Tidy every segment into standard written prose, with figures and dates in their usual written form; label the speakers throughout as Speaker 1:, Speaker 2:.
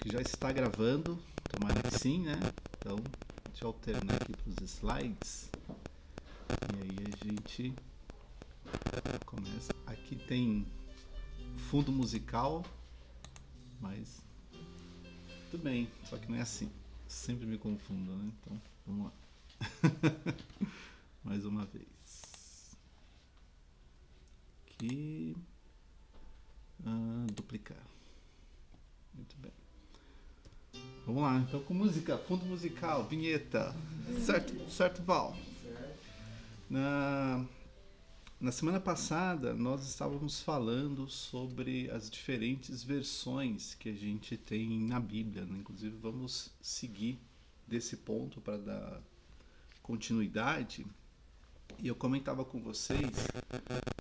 Speaker 1: que já está gravando, tomara que sim, né? Então, deixa eu alternar aqui para os slides. E aí a gente começa. Aqui tem fundo musical, mas tudo bem, só que não é assim. Sempre me confundo, né? Então, vamos lá. Mais uma vez. Aqui. Duplicar. Muito bem. Vamos lá, então com música, fundo musical, vinheta. Certo, Val? Na semana passada, nós estávamos falando sobre as diferentes versões que a gente tem na Bíblia, né? Inclusive, vamos seguir desse ponto para dar continuidade. E eu comentava com vocês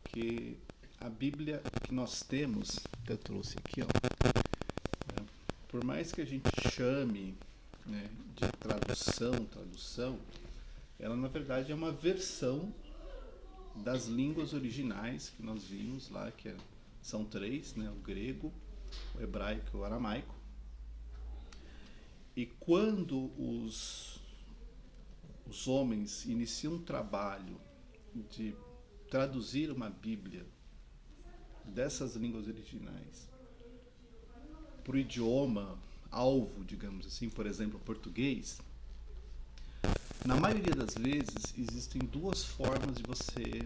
Speaker 1: que a Bíblia que nós temos, que eu trouxe aqui, ó, por mais que a gente chame, né, de tradução, ela na verdade é uma versão das línguas originais que nós vimos lá, que são três, né, o grego, o hebraico e o aramaico. E quando os homens iniciam um trabalho de traduzir uma Bíblia dessas línguas originais para o idioma alvo, digamos assim, por exemplo, o português, na maioria das vezes existem duas formas de você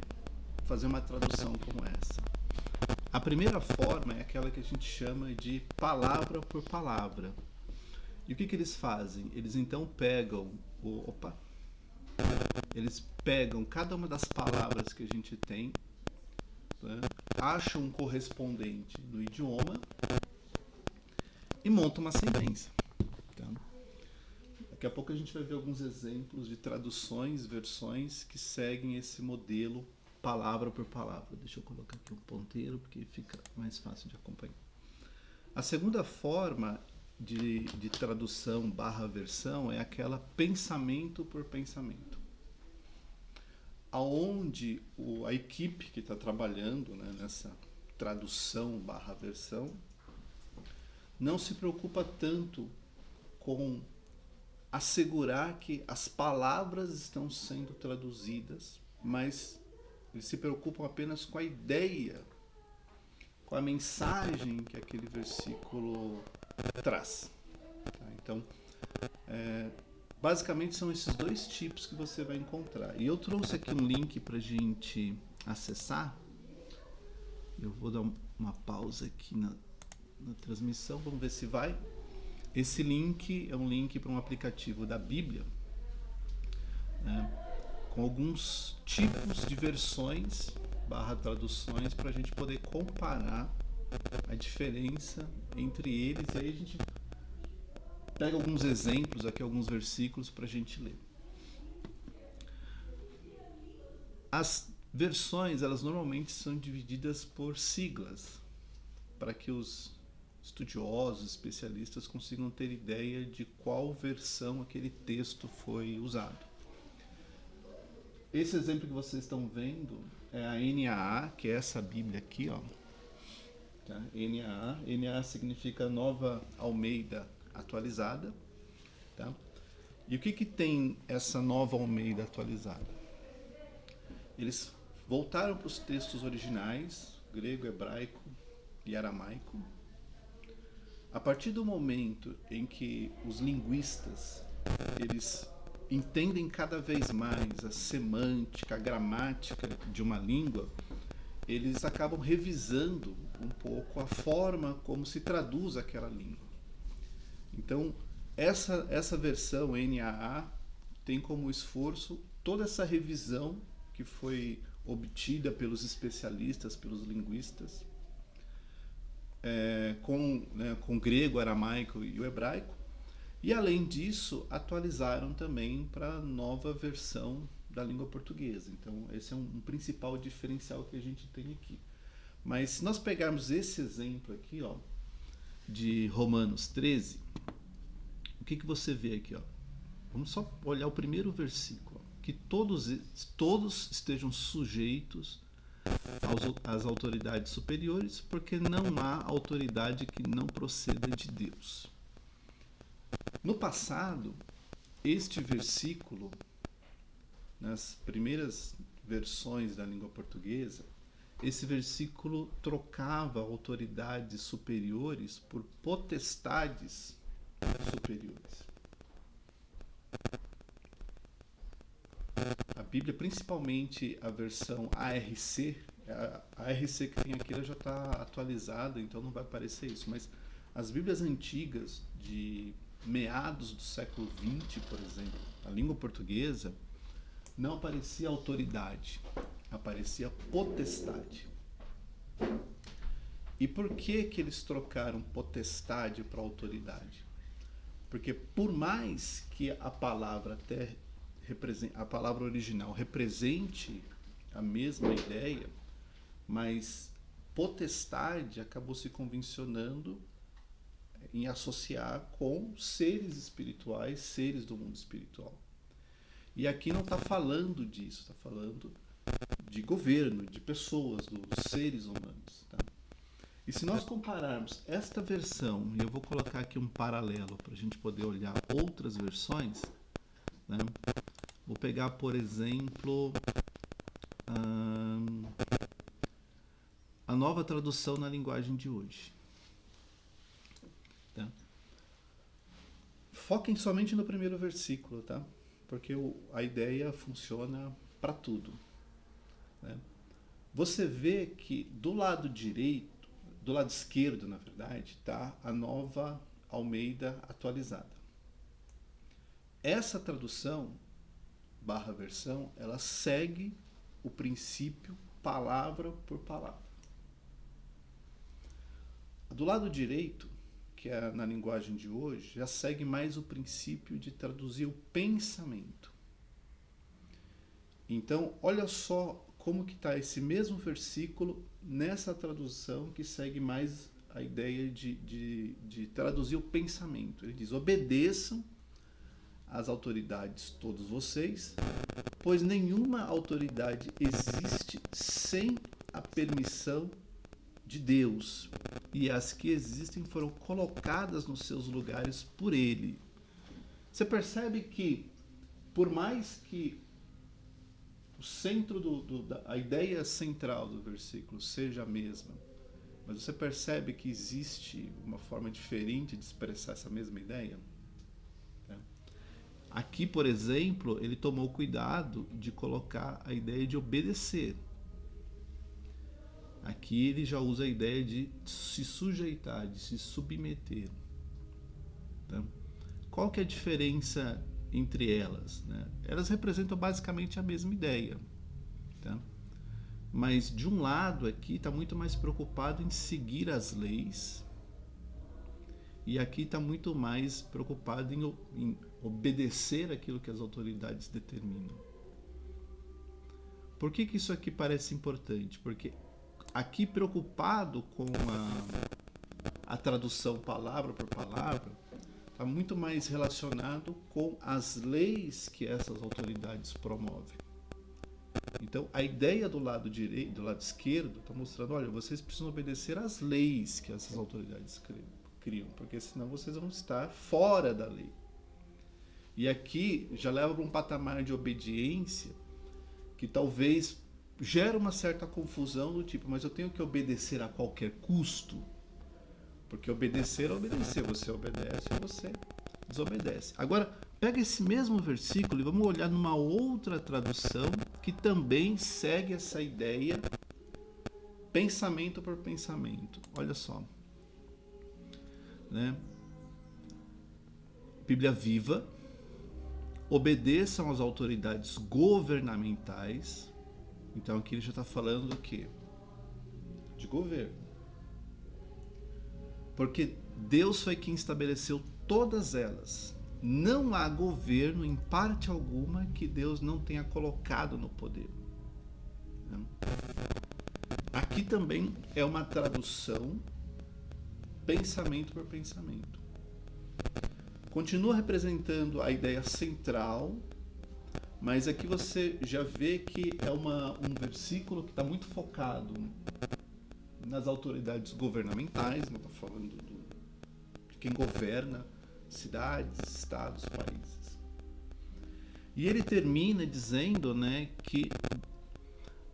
Speaker 1: fazer uma tradução como essa. A primeira forma é aquela que a gente chama de palavra por palavra. E o que eles fazem? Eles então pegam eles pegam cada uma das palavras que a gente tem, né, acham um correspondente no idioma e montam uma sentença. Tá? Daqui a pouco a gente vai ver alguns exemplos de traduções, versões que seguem esse modelo palavra por palavra. Deixa eu colocar aqui um ponteiro porque fica mais fácil de acompanhar. A segunda forma de tradução / versão é aquela pensamento por pensamento, aonde a equipe que está trabalhando, né, nessa tradução / versão não se preocupa tanto com assegurar que as palavras estão sendo traduzidas, mas eles se preocupam apenas com a ideia, com a mensagem que aquele versículo traz. Tá? Então, basicamente são esses dois tipos que você vai encontrar. E eu trouxe aqui um link para a gente acessar. Eu vou dar uma pausa aqui na transmissão, vamos ver se vai. Esse link é um link para um aplicativo da Bíblia, né, com alguns tipos de versões / traduções para a gente poder comparar a diferença entre eles. E aí a gente pega alguns exemplos aqui, alguns versículos para a gente ler. As versões, elas normalmente são divididas por siglas, para que os estudiosos, especialistas consigam ter ideia de qual versão aquele texto foi usado. Esse exemplo que vocês estão vendo é a NAA, que é essa Bíblia aqui, ó. Tá? NAA significa Nova Almeida Atualizada. Tá? E o que tem essa Nova Almeida Atualizada? Eles voltaram para os textos originais, grego, hebraico e aramaico. A partir do momento em que os linguistas eles entendem cada vez mais a semântica, a gramática de uma língua, eles acabam revisando um pouco a forma como se traduz aquela língua. Então, essa versão NAA tem como esforço toda essa revisão que foi obtida pelos especialistas, pelos linguistas, com grego, aramaico e o hebraico, e além disso atualizaram também para a nova versão da língua portuguesa. Então esse é um principal diferencial que a gente tem aqui. Mas se nós pegarmos esse exemplo aqui, ó, de Romanos 13, o que você vê aqui? Ó? Vamos só olhar o primeiro versículo, ó, que todos estejam sujeitos às autoridades superiores, porque não há autoridade que não proceda de Deus. No passado, este versículo, nas primeiras versões da língua portuguesa, esse versículo trocava autoridades superiores por potestades superiores. A Bíblia, principalmente a versão ARC, a ARC que tem aqui ela já está atualizada, então não vai aparecer isso, mas as Bíblias antigas de meados do século XX, por exemplo, a língua portuguesa, não aparecia autoridade, aparecia potestade. E por que eles trocaram potestade para autoridade? Porque por mais que a palavra a palavra original represente a mesma ideia, mas potestade acabou se convencionando em associar com seres espirituais, seres do mundo espiritual. E aqui não está falando disso, está falando de governo, de pessoas, dos seres humanos. Tá? E se nós compararmos esta versão, e eu vou colocar aqui um paralelo para a gente poder olhar outras versões, né? Vou pegar, por exemplo, a nova tradução na linguagem de hoje. Tá? Foquem somente no primeiro versículo, tá? Porque a ideia funciona para tudo. Né? Você vê que do lado direito, do lado esquerdo, na verdade, está a nova Almeida atualizada. Essa tradução / versão, ela segue o princípio palavra por palavra. Do lado direito, que é na linguagem de hoje, já segue mais o princípio de traduzir o pensamento. Então, olha só como que está esse mesmo versículo nessa tradução que segue mais a ideia de traduzir o pensamento. Ele diz: obedeçam às autoridades todos vocês, pois nenhuma autoridade existe sem a permissão de Deus, e as que existem foram colocadas nos seus lugares por Ele. Você percebe que, por mais que o centro a ideia central do versículo seja a mesma, mas você percebe que existe uma forma diferente de expressar essa mesma ideia? Aqui, por exemplo, ele tomou cuidado de colocar a ideia de obedecer. Aqui ele já usa a ideia de se sujeitar, de se submeter. Tá? Qual que é a diferença entre elas? Né? Elas representam basicamente a mesma ideia. Tá? Mas de um lado aqui está muito mais preocupado em seguir as leis, e aqui está muito mais preocupado em obedecer aquilo que as autoridades determinam. Por que isso aqui parece importante? Porque aqui, preocupado com a tradução palavra por palavra, está muito mais relacionado com as leis que essas autoridades promovem. Então, a ideia do lado direito, do lado esquerdo, está mostrando: olha, vocês precisam obedecer às leis que essas autoridades criam, porque senão vocês vão estar fora da lei. E aqui já leva para um patamar de obediência que talvez gera uma certa confusão do tipo: mas eu tenho que obedecer a qualquer custo? Porque obedecer é obedecer, você obedece ou você desobedece. Agora, pega esse mesmo versículo e vamos olhar numa outra tradução que também segue essa ideia, pensamento por pensamento. Olha só. Né? Bíblia Viva: obedeçam às autoridades governamentais. Então aqui ele já está falando do quê? De governo. Porque Deus foi quem estabeleceu todas elas. Não há governo, em parte alguma, que Deus não tenha colocado no poder. Aqui também é uma tradução pensamento por pensamento. Continua representando a ideia central, mas aqui você já vê que é um versículo que está muito focado nas autoridades governamentais, não está falando de quem governa cidades, estados, países. E ele termina dizendo, né, que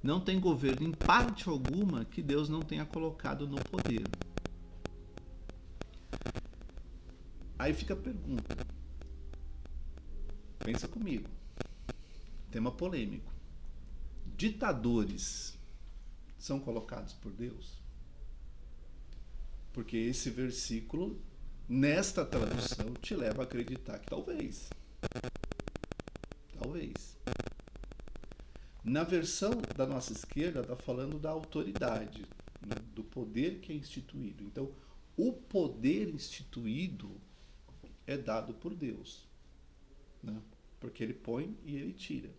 Speaker 1: não tem governo em parte alguma que Deus não tenha colocado no poder. Aí fica a pergunta. Pensa comigo. Tema polêmico. Ditadores são colocados por Deus? Porque esse versículo, nesta tradução, te leva a acreditar que talvez. Talvez. Na versão da nossa esquerda, está falando da autoridade, né, do poder que é instituído. Então, o poder instituído é dado por Deus, né? Porque ele põe e ele tira.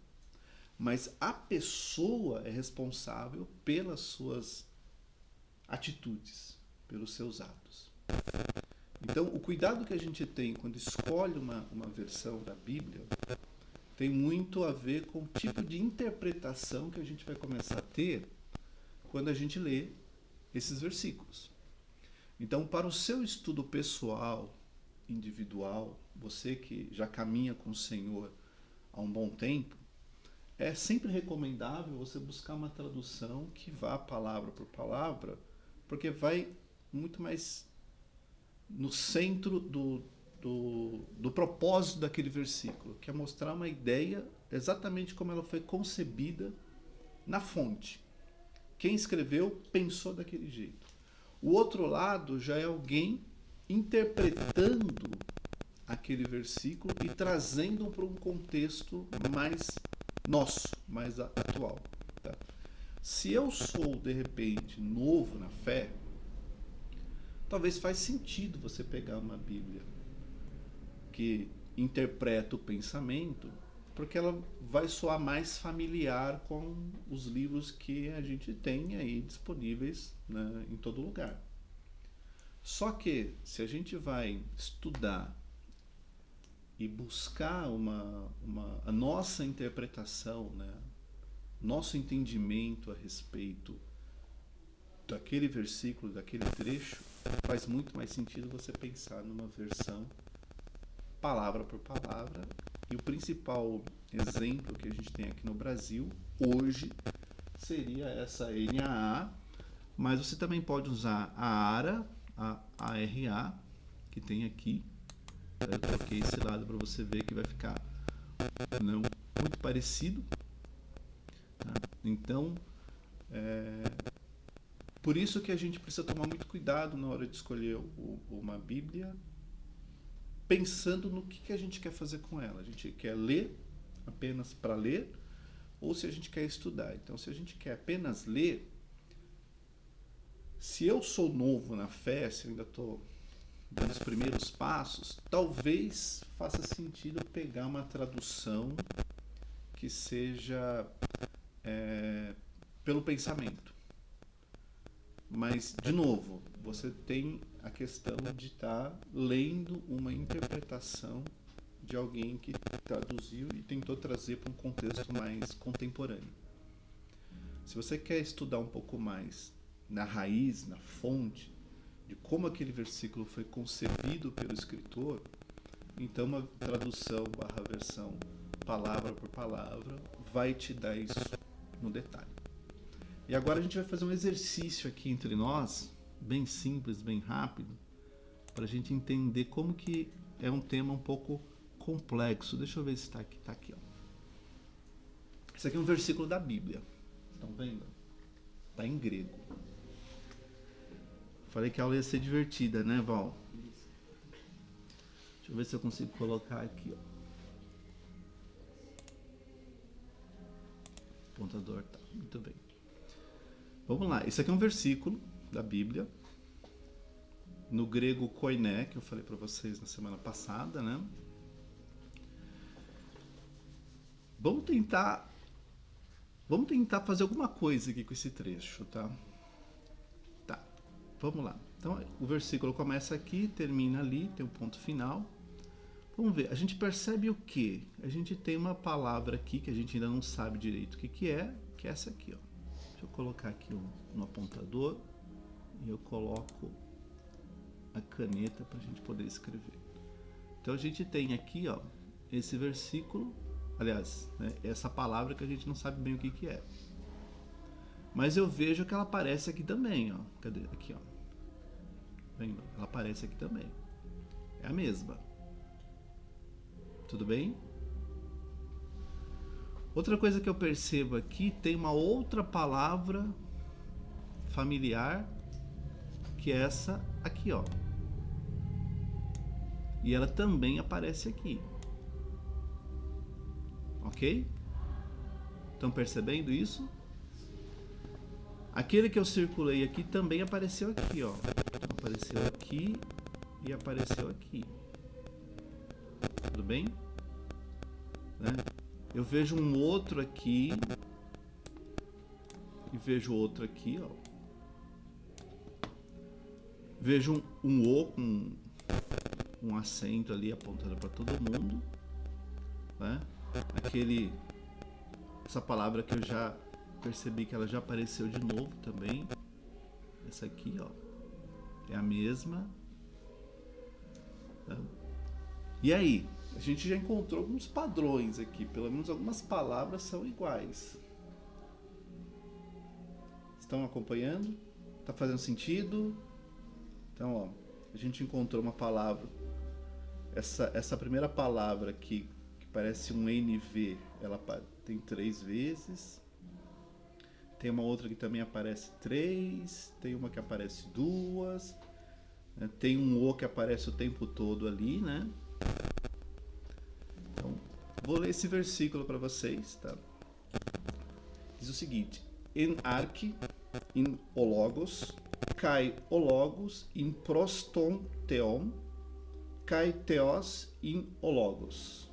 Speaker 1: Mas a pessoa é responsável pelas suas atitudes, pelos seus atos. Então, o cuidado que a gente tem quando escolhe uma versão da Bíblia tem muito a ver com o tipo de interpretação que a gente vai começar a ter quando a gente lê esses versículos. Então, para o seu estudo pessoal, individual, você que já caminha com o Senhor há um bom tempo, é sempre recomendável você buscar uma tradução que vá palavra por palavra, porque vai muito mais no centro do propósito daquele versículo, que é mostrar uma ideia exatamente como ela foi concebida na fonte. Quem escreveu pensou daquele jeito. O outro lado já é alguém interpretando aquele versículo e trazendo para um contexto mais nosso, mais atual. Tá? Se eu sou, de repente, novo na fé, talvez faz sentido você pegar uma Bíblia que interpreta o pensamento, porque ela vai soar mais familiar com os livros que a gente tem aí disponíveis, né, em todo lugar. Só que, se a gente vai estudar e buscar a nossa interpretação, né, nosso entendimento a respeito daquele versículo, daquele trecho, faz muito mais sentido você pensar numa versão palavra por palavra. E o principal exemplo que a gente tem aqui no Brasil hoje seria essa NAA, mas você também pode usar a ARA, a ARA, que tem aqui. Eu coloquei esse lado para você ver que vai ficar não muito parecido. Tá? Então, por isso que a gente precisa tomar muito cuidado na hora de escolher uma Bíblia, pensando no que a gente quer fazer com ela. A gente quer ler apenas para ler, ou se a gente quer estudar. Então, se a gente quer apenas ler, se eu sou novo na fé, se eu ainda estou dando os primeiros passos, talvez faça sentido pegar uma tradução que seja pelo pensamento. Mas, de novo, você tem a questão de estar lendo uma interpretação de alguém que traduziu e tentou trazer para um contexto mais contemporâneo. Se você quer estudar um pouco mais na raiz, na fonte, de como aquele versículo foi concebido pelo escritor, então uma tradução / versão palavra por palavra vai te dar isso no detalhe. E agora a gente vai fazer um exercício aqui entre nós, bem simples, bem rápido, para a gente entender como que é um tema um pouco complexo. Deixa eu ver se está aqui. Está aqui, ó. Esse aqui é um versículo da Bíblia. Estão vendo? Está em grego. Falei que a aula ia ser divertida, né, Val? Deixa eu ver se eu consigo colocar aqui, ó. O pontador tá. Muito bem. Vamos lá. Esse aqui é um versículo da Bíblia. No grego koiné, que eu falei para vocês na semana passada, né? Vamos tentar fazer alguma coisa aqui com esse trecho, tá? Tá, vamos lá. Então, o versículo começa aqui, termina ali, tem um ponto final. Vamos ver, a gente percebe o quê? A gente tem uma palavra aqui que a gente ainda não sabe direito o que é essa aqui, ó. Deixa eu colocar aqui no apontador e eu coloco a caneta para a gente poder escrever. Então a gente tem aqui, ó, esse versículo, aliás, né, essa palavra que a gente não sabe bem o que é. Mas eu vejo que ela aparece aqui também, ó. Cadê? Aqui, ó. Vendo? Ela aparece aqui também. É a mesma. Tudo bem? Outra coisa que eu percebo aqui, tem uma outra palavra familiar, que é essa aqui, ó. E ela também aparece aqui. Ok? Estão percebendo isso? Aquele que eu circulei aqui também apareceu aqui, ó. Então, apareceu aqui e apareceu aqui. Tudo bem? Né? Eu vejo um outro aqui e vejo outro aqui, ó. Vejo um O com um acento ali apontando para todo mundo, né? Essa palavra que eu já percebi que ela já apareceu de novo também. Essa aqui, ó, é a mesma. Tá? E aí, a gente já encontrou alguns padrões aqui, pelo menos algumas palavras são iguais. Estão acompanhando? Tá fazendo sentido? Então, ó, a gente encontrou uma palavra. Essa primeira palavra aqui, que parece um NV, ela tem 3 vezes. Tem uma outra que também aparece 3. Tem uma que aparece 2. Né? Tem um O que aparece o tempo todo ali, né? Então, vou ler esse versículo para vocês, tá? Diz o seguinte: En arche, in ologos, kai ologos, in proston theon, kai theos, in ologos.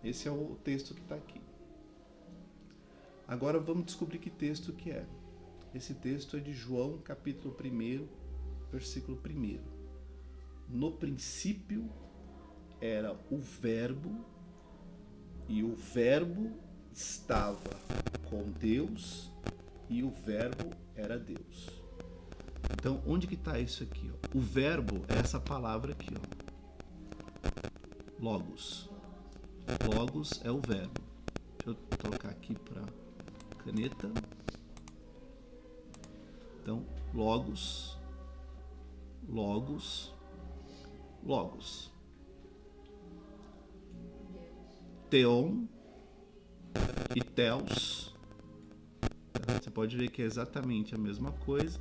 Speaker 1: Esse é o texto que está aqui. Agora vamos descobrir que texto que é. Esse texto é de João, capítulo 1, versículo 1. No princípio era o Verbo, e o Verbo estava com Deus, e o Verbo era Deus. Então, onde que está isso aqui? Ó? O Verbo é essa palavra aqui, ó. Logos. Logos é o Verbo. Deixa eu trocar aqui para caneta. Então, logos, logos, logos. Theon e theos. Você pode ver que é exatamente a mesma coisa,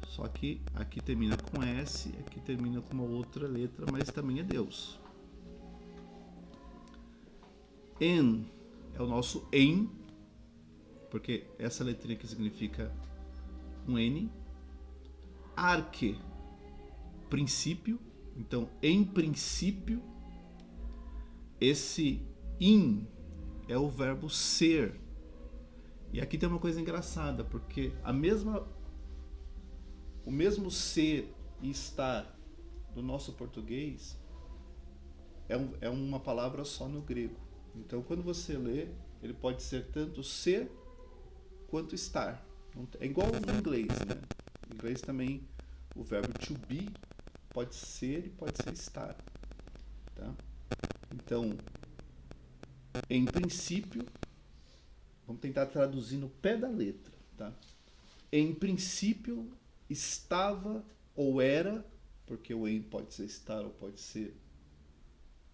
Speaker 1: só que aqui termina com S, aqui termina com uma outra letra, mas também é Deus. En é o nosso em, porque essa letrinha aqui significa um N. Arche, princípio. Então, em princípio, esse in é o verbo ser. E aqui tem uma coisa engraçada, porque o mesmo ser e estar do nosso português é uma palavra só no grego. Então, quando você lê, ele pode ser tanto ser quanto estar. É igual no inglês, né? No inglês também o verbo to be pode ser e pode ser estar. Tá? Então, em princípio, vamos tentar traduzir no pé da letra. Tá? Em princípio, estava ou era, porque o em pode ser estar ou pode ser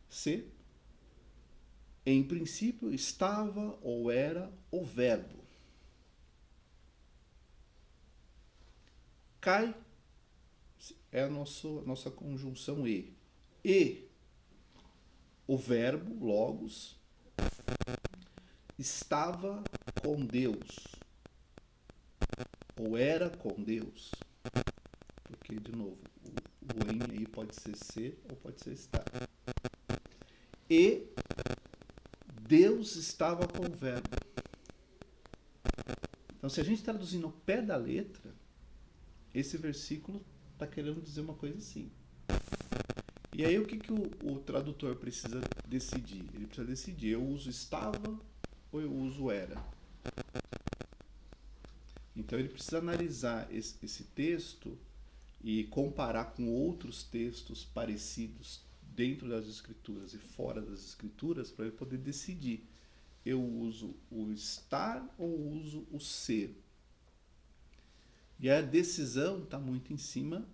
Speaker 1: ser. Em princípio, estava ou era o verbo. Kai é a nossa conjunção e. E o verbo, logos, estava com Deus. Ou era com Deus. Porque, de novo, o em aí pode ser ou pode ser estar. E Deus estava com o verbo. Então, se a gente traduzir no pé da letra, esse versículo está querendo dizer uma coisa assim. E aí o que o tradutor precisa decidir? Ele precisa decidir, eu uso estava ou eu uso era? Então ele precisa analisar esse texto e comparar com outros textos parecidos dentro das escrituras e fora das escrituras para ele poder decidir. Eu uso o estar ou uso o ser? E a decisão está muito em cima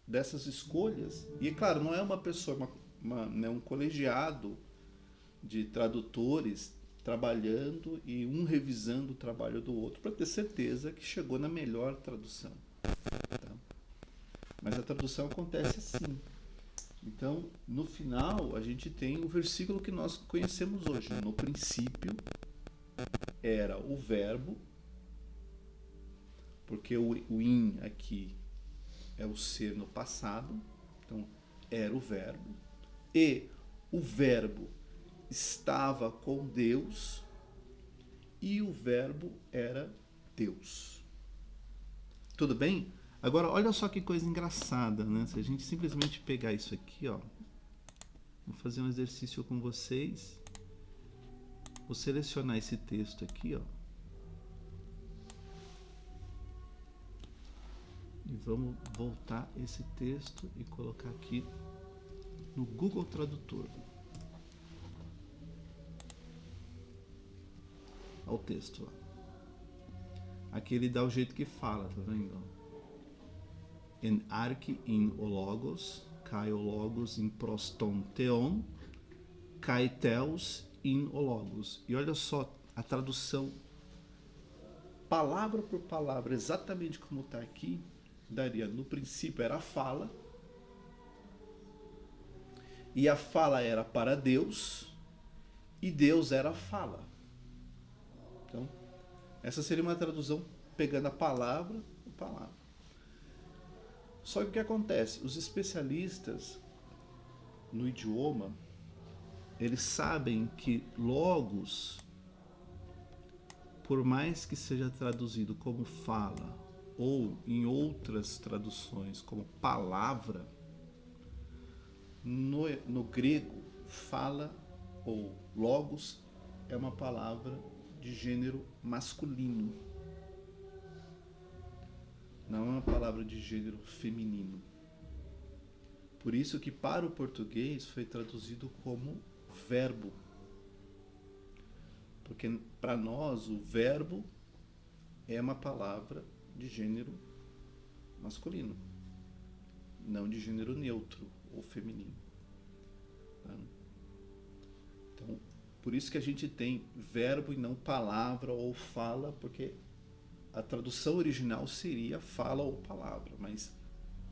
Speaker 1: dessas escolhas. E, claro, não é uma pessoa, né, um colegiado de tradutores trabalhando e um revisando o trabalho do outro para ter certeza que chegou na melhor tradução. Tá? Mas a tradução acontece assim. Então, no final, a gente tem o versículo que nós conhecemos hoje. No princípio era o verbo, porque o in aqui é o ser no passado, então era o verbo, e o verbo estava com Deus e o verbo era Deus. Tudo bem? Agora, olha só que coisa engraçada, né? Se a gente simplesmente pegar isso aqui, ó, vou fazer um exercício com vocês. Vou selecionar esse texto aqui, ó. E vamos voltar esse texto e colocar aqui no Google Tradutor. Olha o texto lá. Aqui ele dá o jeito que fala, tá vendo? En arche in o logos, kai o logos in proston theon, kai theos in o logos. E olha só a tradução, palavra por palavra, exatamente como está aqui, daria: no princípio era a fala, e a fala era para Deus, e Deus era a fala. Então, essa seria uma tradução pegando a palavra por palavra. Só que o que acontece? Os especialistas no idioma, eles sabem que logos, por mais que seja traduzido como fala, ou em outras traduções como palavra, no grego, fala ou logos é uma palavra de gênero masculino. Não é uma palavra de gênero feminino. Por isso que para o português foi traduzido como verbo. Porque para nós o verbo é uma palavra de gênero masculino, não de gênero neutro ou feminino. Tá? Então, por isso que a gente tem verbo e não palavra ou fala, porque a tradução original seria fala ou palavra, mas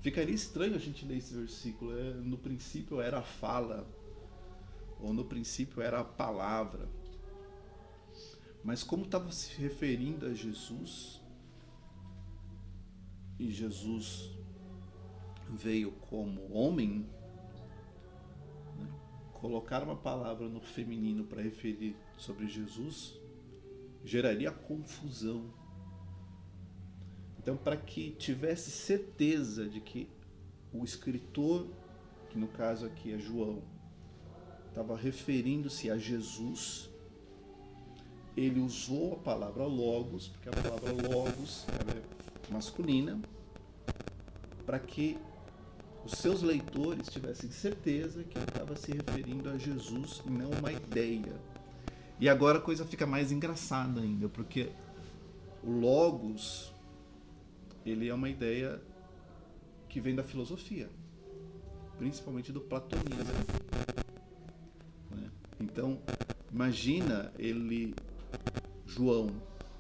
Speaker 1: ficaria estranho a gente ler esse versículo. No princípio era a fala, ou no princípio era a palavra. Mas como estava se referindo a Jesus, e Jesus veio como homem, né, colocar uma palavra no feminino para referir sobre Jesus geraria confusão. Então, para que tivesse certeza de que o escritor, que no caso aqui é João, estava referindo-se a Jesus, ele usou a palavra logos, porque a palavra logos ela é masculina, para que os seus leitores tivessem certeza que ele estava se referindo a Jesus e não uma ideia. E agora a coisa fica mais engraçada ainda, porque o logos, ele é uma ideia que vem da filosofia, principalmente do platonismo. Né? Então, imagina João,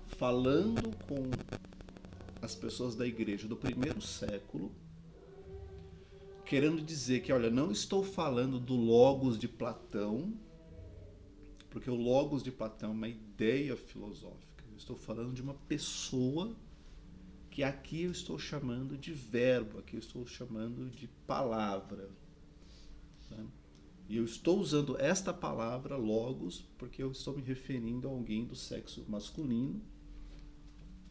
Speaker 1: falando com as pessoas da igreja do primeiro século, querendo dizer que, olha, não estou falando do logos de Platão, porque o logos de Platão é uma ideia filosófica. Eu estou falando de uma pessoa que aqui eu estou chamando de verbo, aqui eu estou chamando de palavra. Né? E eu estou usando esta palavra, logos, porque eu estou me referindo a alguém do sexo masculino,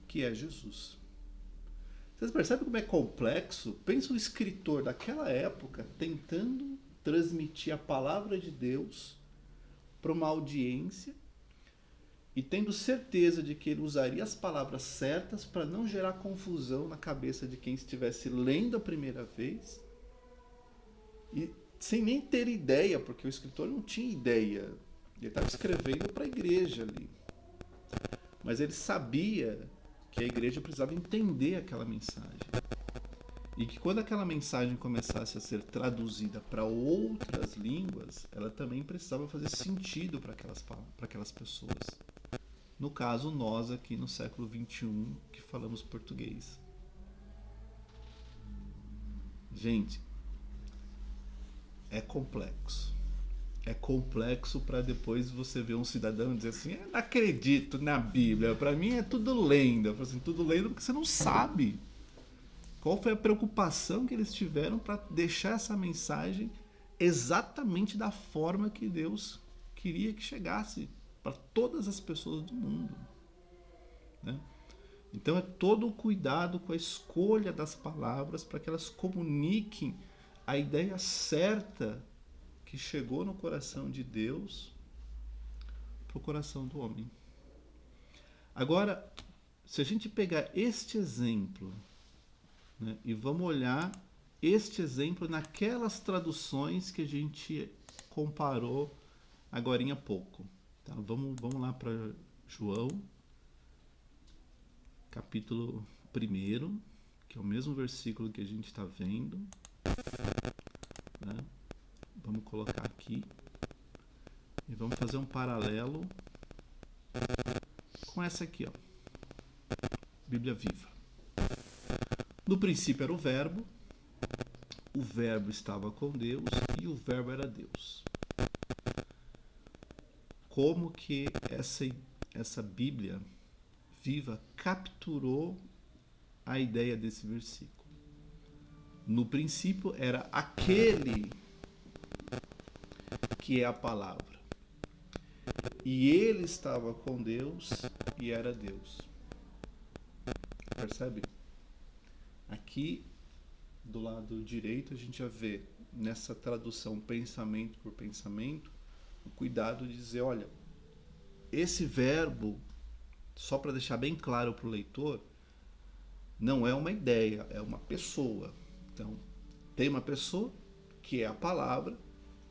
Speaker 1: que é Jesus. Vocês percebem como é complexo? Pensa o escritor daquela época tentando transmitir a palavra de Deus para uma audiência e tendo certeza de que ele usaria as palavras certas para não gerar confusão na cabeça de quem estivesse lendo a primeira vez, e sem nem ter ideia, porque o escritor não tinha ideia, ele estava escrevendo para a igreja ali, mas ele sabia que a igreja precisava entender aquela mensagem, e que quando aquela mensagem começasse a ser traduzida para outras línguas, ela também precisava fazer sentido para aquelas pessoas. No caso, nós aqui no século XXI, que falamos português. Gente, é complexo. É complexo para depois você ver um cidadão dizer assim: eu não acredito na Bíblia, para mim é tudo lenda. Eu falo assim, tudo lenda porque você não sabe qual foi a preocupação que eles tiveram para deixar essa mensagem exatamente da forma que Deus queria que chegasse para todas as pessoas do mundo, né? Então é todo o cuidado com a escolha das palavras para que elas comuniquem a ideia certa que chegou no coração de Deus para o coração do homem. Agora, se a gente pegar este exemplo, né, e vamos olhar este exemplo naquelas traduções que a gente comparou agorinha há pouco. Tá, vamos lá para João, capítulo 1, que é o mesmo versículo que a gente está vendo, né? Vamos colocar aqui e vamos fazer um paralelo com essa aqui, ó, Bíblia Viva. No princípio era o Verbo estava com Deus e o Verbo era Deus. Como que essa Bíblia Viva capturou a ideia desse versículo? No princípio era aquele que é a palavra, e ele estava com Deus e era Deus. Percebe? Aqui do lado direito a gente já vê nessa tradução pensamento por pensamento o cuidado de dizer, olha, esse verbo, só para deixar bem claro para o leitor, não é uma ideia, é uma pessoa. Então, tem uma pessoa que é a palavra,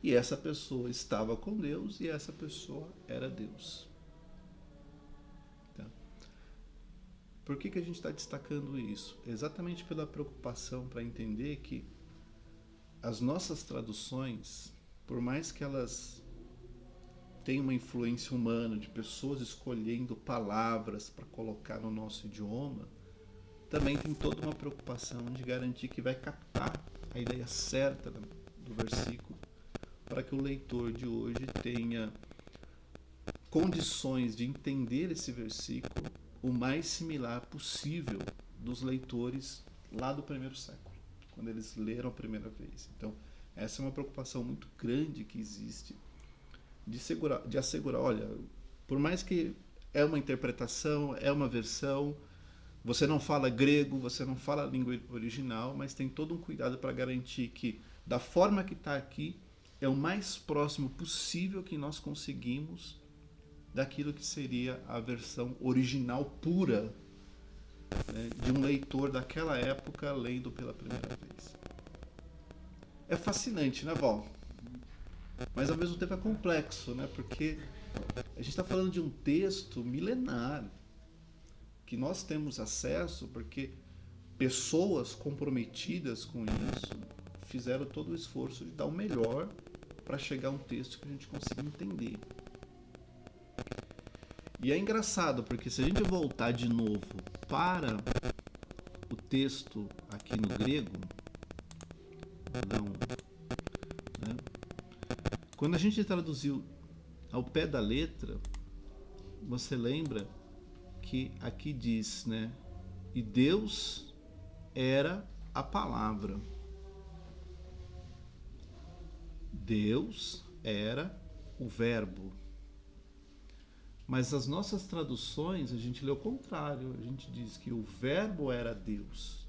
Speaker 1: e essa pessoa estava com Deus e essa pessoa era Deus. Tá? Por que a gente está destacando isso? Exatamente pela preocupação para entender que as nossas traduções, por mais que elas tenham uma influência humana de pessoas escolhendo palavras para colocar no nosso idioma, também tem toda uma preocupação de garantir que vai captar a ideia certa do versículo, para que o leitor de hoje tenha condições de entender esse versículo o mais similar possível dos leitores lá do primeiro século, quando eles leram a primeira vez. Então, essa é uma preocupação muito grande que existe de assegurar, olha, por mais que é uma interpretação, é uma versão, você não fala grego, você não fala a língua original, mas tem todo um cuidado para garantir que, da forma que está aqui, é o mais próximo possível que nós conseguimos daquilo que seria a versão original pura, né, de um leitor daquela época lendo pela primeira vez. É fascinante, né, Val? Mas ao mesmo tempo é complexo, né? Porque a gente está falando de um texto milenar que nós temos acesso porque pessoas comprometidas com isso fizeram todo o esforço de dar o melhor para chegar a um texto que a gente consiga entender. E é engraçado, porque se a gente voltar de novo para o texto aqui no grego, né? Quando a gente traduziu ao pé da letra, você lembra que aqui diz, né? E Deus era a palavra. Deus era o verbo. Mas as nossas traduções, a gente lê o contrário. A gente diz que o verbo era Deus.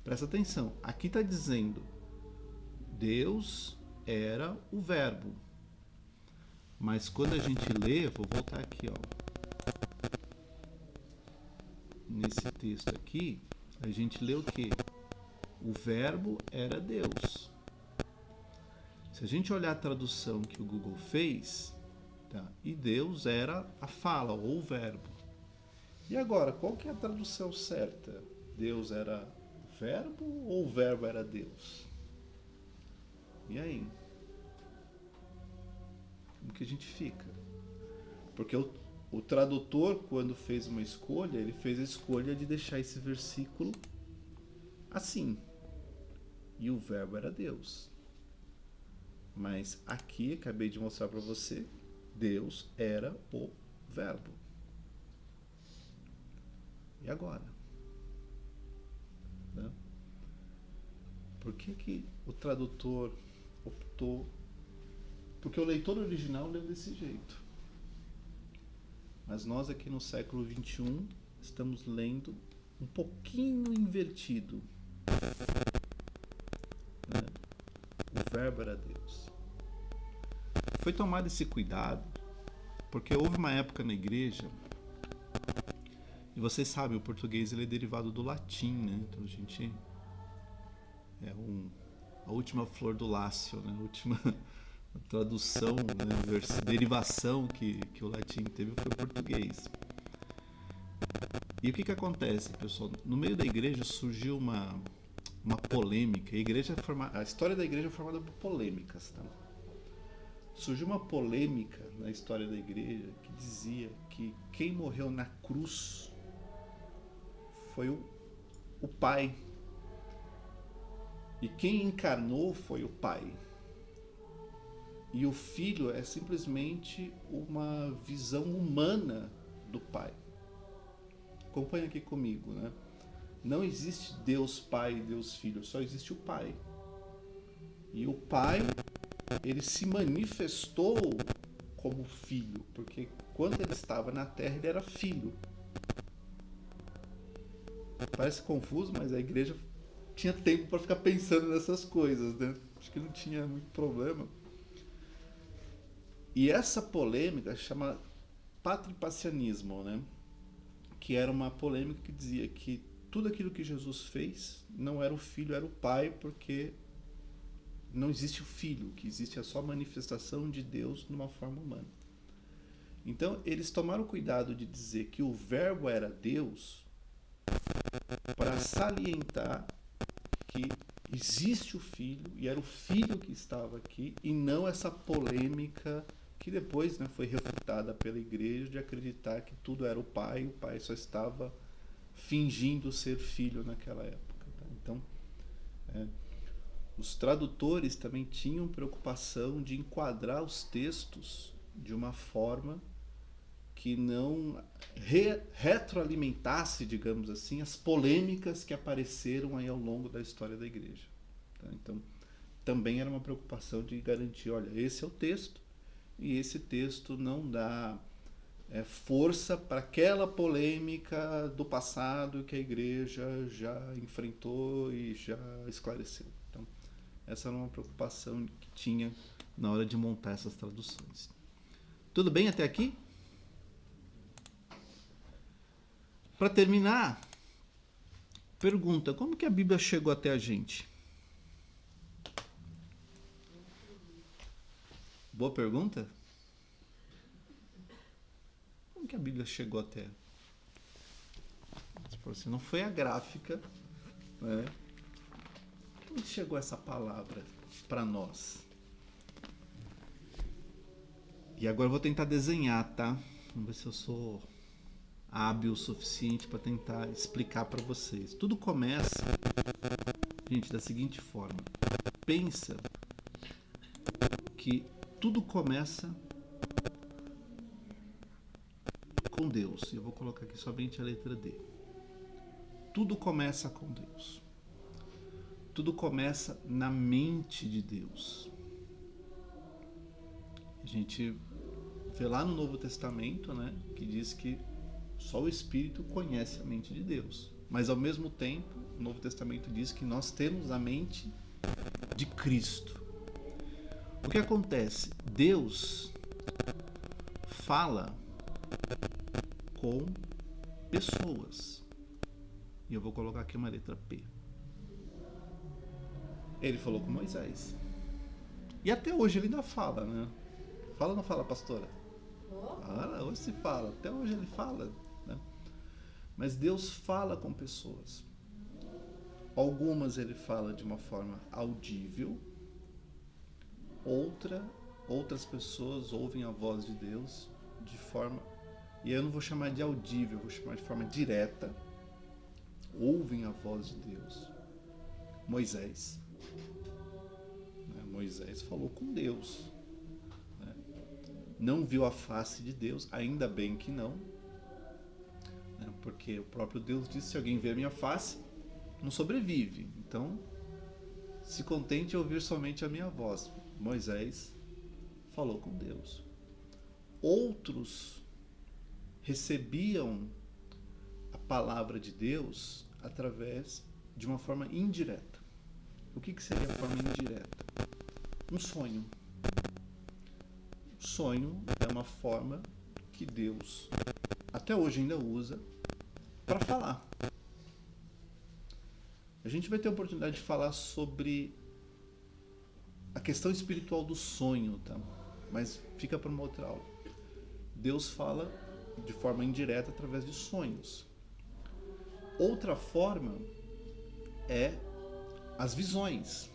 Speaker 1: Presta atenção. Aqui está dizendo Deus era o verbo. Mas quando a gente lê, vou voltar aqui, ó. nesse texto aqui, a gente lê o quê? O verbo era Deus. Se a gente olhar a tradução que o Google fez, tá? E Deus era a fala, ou o verbo. E agora, qual que é a tradução certa? Deus era o verbo ou o verbo era Deus? E aí? Como que a gente fica? Porque o tradutor, quando fez uma escolha, ele fez a escolha de deixar esse versículo assim. E o verbo era Deus. Mas aqui, acabei de mostrar para você, Deus era o verbo. E agora? Né? Por que o tradutor optou? Porque o leitor original leu desse jeito. Mas nós aqui no século XXI estamos lendo um pouquinho invertido. Né? O verbo era Deus. Foi tomado esse cuidado porque houve uma época na igreja, e vocês sabem, o português ele é derivado do latim, né? Então a gente é a última flor do lácio, né? A última tradução, né? Derivação que o latim teve foi o português. E o que acontece, pessoal? No meio da igreja surgiu uma polêmica. A história da igreja é formada por polêmicas, tá? Surgiu uma polêmica na história da igreja que dizia que quem morreu na cruz foi o Pai. E quem encarnou foi o Pai. E o Filho é simplesmente uma visão humana do Pai. Acompanha aqui comigo, né? Não existe Deus Pai e Deus Filho, só existe o Pai. E o Pai, ele se manifestou como filho, porque quando ele estava na terra, ele era filho. Parece confuso, mas a igreja tinha tempo para ficar pensando nessas coisas, né? Acho que não tinha muito problema. E essa polêmica chama patripacianismo, né? Que era uma polêmica que dizia que tudo aquilo que Jesus fez não era o Filho, era o Pai, porque não existe o Filho, que existe a só manifestação de Deus numa forma humana. Então, eles tomaram cuidado de dizer que o Verbo era Deus para salientar que existe o Filho, e era o Filho que estava aqui, e não essa polêmica que depois, né, foi refutada pela igreja de acreditar que tudo era o Pai só estava fingindo ser filho naquela época. Tá? Então, os tradutores também tinham preocupação de enquadrar os textos de uma forma que não retroalimentasse, digamos assim, as polêmicas que apareceram aí ao longo da história da igreja. Tá? Então, também era uma preocupação de garantir, olha, esse é o texto, e esse texto não dá força para aquela polêmica do passado que a igreja já enfrentou e já esclareceu. Então, essa era uma preocupação que tinha na hora de montar essas traduções. Tudo bem até aqui? Para terminar, pergunta, como que a Bíblia chegou até a gente? Boa pergunta? Como que a Bíblia chegou até? Se não foi a gráfica, né? Como chegou essa palavra para nós? E agora eu vou tentar desenhar, tá? Vamos ver se eu sou hábil o suficiente para tentar explicar para vocês. Tudo começa, gente, da seguinte forma. Pensa que tudo começa com Deus. Eu vou colocar aqui somente a letra D. Tudo começa com Deus. Tudo começa na mente de Deus. A gente vê lá no Novo Testamento, né, que diz que só o Espírito conhece a mente de Deus. Mas ao mesmo tempo, o Novo Testamento diz que nós temos a mente de Cristo. O que acontece? Deus fala com pessoas. e eu vou colocar aqui uma letra P. Ele falou com Moisés. E até hoje ele ainda fala, né? Fala ou não fala, pastora? Fala, hoje se fala. Até hoje ele fala, né? Mas Deus fala com pessoas. Algumas ele fala de uma forma audível. Outras pessoas ouvem a voz de Deus de forma... E eu não vou chamar de audível, eu vou chamar de forma direta. Ouvem a voz de Deus. Moisés. Moisés falou com Deus. Não viu a face de Deus, ainda bem que não. Porque o próprio Deus disse, se alguém ver a minha face, não sobrevive. Então, se contente em ouvir somente a minha voz. Moisés falou com Deus. Outros recebiam a palavra de Deus através de uma forma indireta. O que seria a forma indireta? Um sonho. Sonho é uma forma que Deus até hoje ainda usa para falar. A gente vai ter a oportunidade de falar sobre a questão espiritual do sonho, tá? Mas fica para uma outra aula. Deus fala de forma indireta através de sonhos. Outra forma é as visões.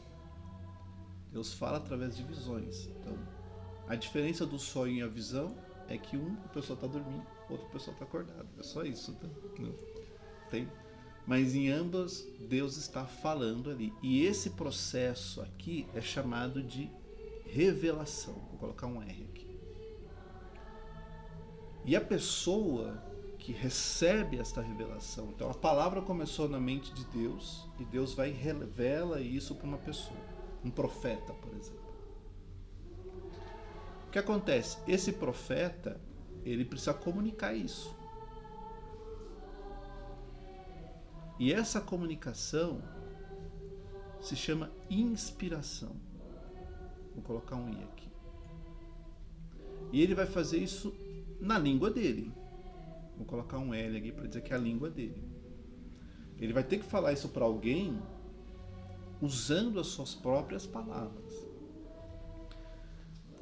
Speaker 1: Deus fala através de visões. Então, a diferença do sonho e a visão é que a pessoa está dormindo, outra pessoa está acordada. É só isso, tá? Não tem. Mas em ambas, Deus está falando ali. E esse processo aqui é chamado de revelação. Vou colocar um R aqui. E a pessoa que recebe esta revelação, então a palavra começou na mente de Deus e Deus vai e revela isso para uma pessoa, um profeta, por exemplo. O que acontece? Esse profeta, ele precisa comunicar isso. E essa comunicação se chama inspiração. Vou colocar um I aqui. E ele vai fazer isso na língua dele. Vou colocar um L aqui para dizer que é a língua dele. Ele vai ter que falar isso para alguém usando as suas próprias palavras.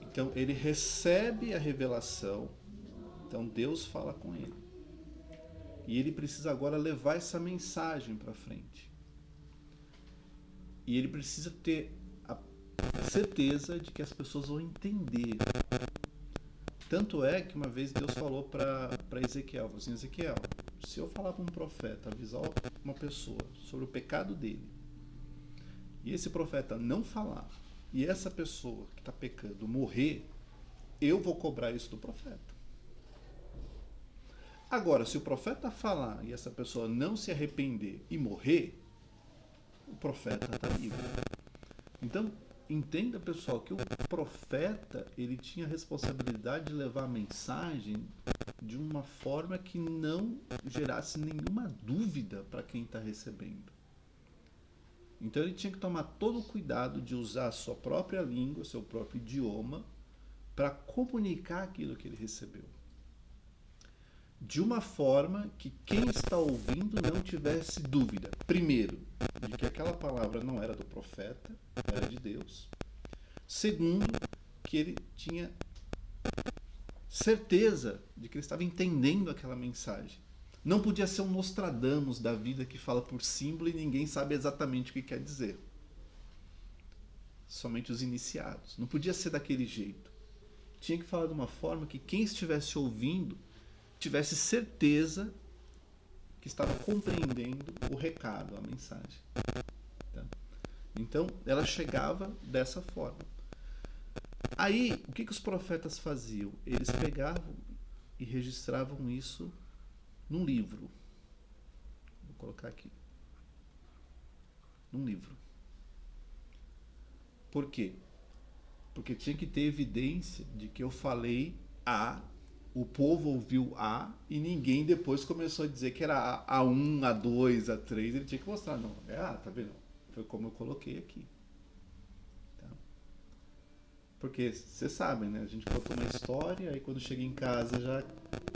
Speaker 1: Então ele recebe a revelação. Então Deus fala com ele. E ele precisa agora levar essa mensagem para frente. E ele precisa ter a certeza de que as pessoas vão entender. Tanto é que uma vez Deus falou para Ezequiel, falou assim, Ezequiel, se eu falar para um profeta, avisar uma pessoa sobre o pecado dele, e esse profeta não falar, e essa pessoa que está pecando morrer, eu vou cobrar isso do profeta. Agora, se o profeta falar e essa pessoa não se arrepender e morrer, o profeta está livre. Então, entenda, pessoal, que o profeta, ele tinha a responsabilidade de levar a mensagem de uma forma que não gerasse nenhuma dúvida para quem está recebendo. Então ele tinha que tomar todo o cuidado de usar a sua própria língua, seu próprio idioma, para comunicar aquilo que ele recebeu. De uma forma que quem está ouvindo não tivesse dúvida. Primeiro, de que aquela palavra não era do profeta, era de Deus. Segundo, que ele tinha certeza de que ele estava entendendo aquela mensagem. Não podia ser um Nostradamus da vida que fala por símbolo e ninguém sabe exatamente o que quer dizer. Somente os iniciados. Não podia ser daquele jeito. Tinha que falar de uma forma que quem estivesse ouvindo tivesse certeza que estava compreendendo o recado, a mensagem. Tá? Então, ela chegava dessa forma. Aí, o que os profetas faziam? Eles pegavam e registravam isso num livro. Vou colocar aqui. Num livro. Por quê? Porque tinha que ter evidência de que eu falei A, o povo ouviu A e ninguém depois começou a dizer que era A1, A2, A3. Ele tinha que mostrar, não, é A, tá vendo? Foi como eu coloquei aqui. Tá? Porque vocês sabem, né? A gente conta uma história, aí quando chega em casa já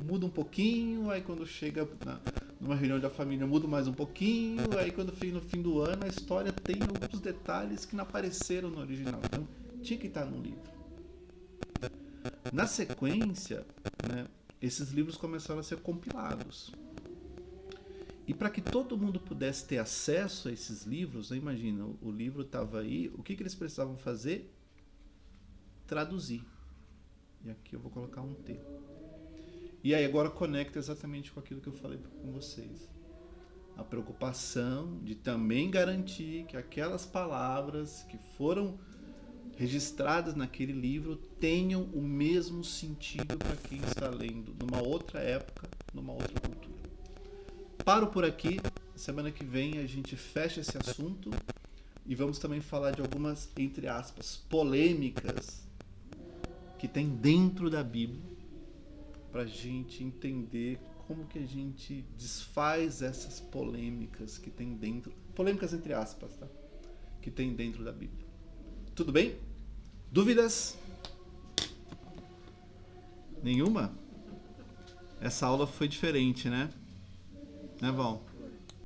Speaker 1: muda um pouquinho, aí quando chega numa reunião da família mudo mais um pouquinho, aí quando no fim do ano a história tem alguns detalhes que não apareceram no original. Então tinha que estar no livro. Na sequência, né, esses livros começaram a ser compilados. E para que todo mundo pudesse ter acesso a esses livros, né, imagina, o livro estava aí, o que eles precisavam fazer? Traduzir. E aqui eu vou colocar um T. E aí agora conecta exatamente com aquilo que eu falei com vocês. A preocupação de também garantir que aquelas palavras que foram registradas naquele livro tenham o mesmo sentido para quem está lendo numa outra época, numa outra cultura. Paro por aqui. Semana que vem a gente fecha esse assunto e vamos também falar de algumas, entre aspas, polêmicas que tem dentro da Bíblia, para a gente entender como que a gente desfaz essas polêmicas que tem dentro, polêmicas entre aspas, tá? Que tem dentro da Bíblia. Tudo bem? Dúvidas? Nenhuma? Essa aula foi diferente, né? Né, Val?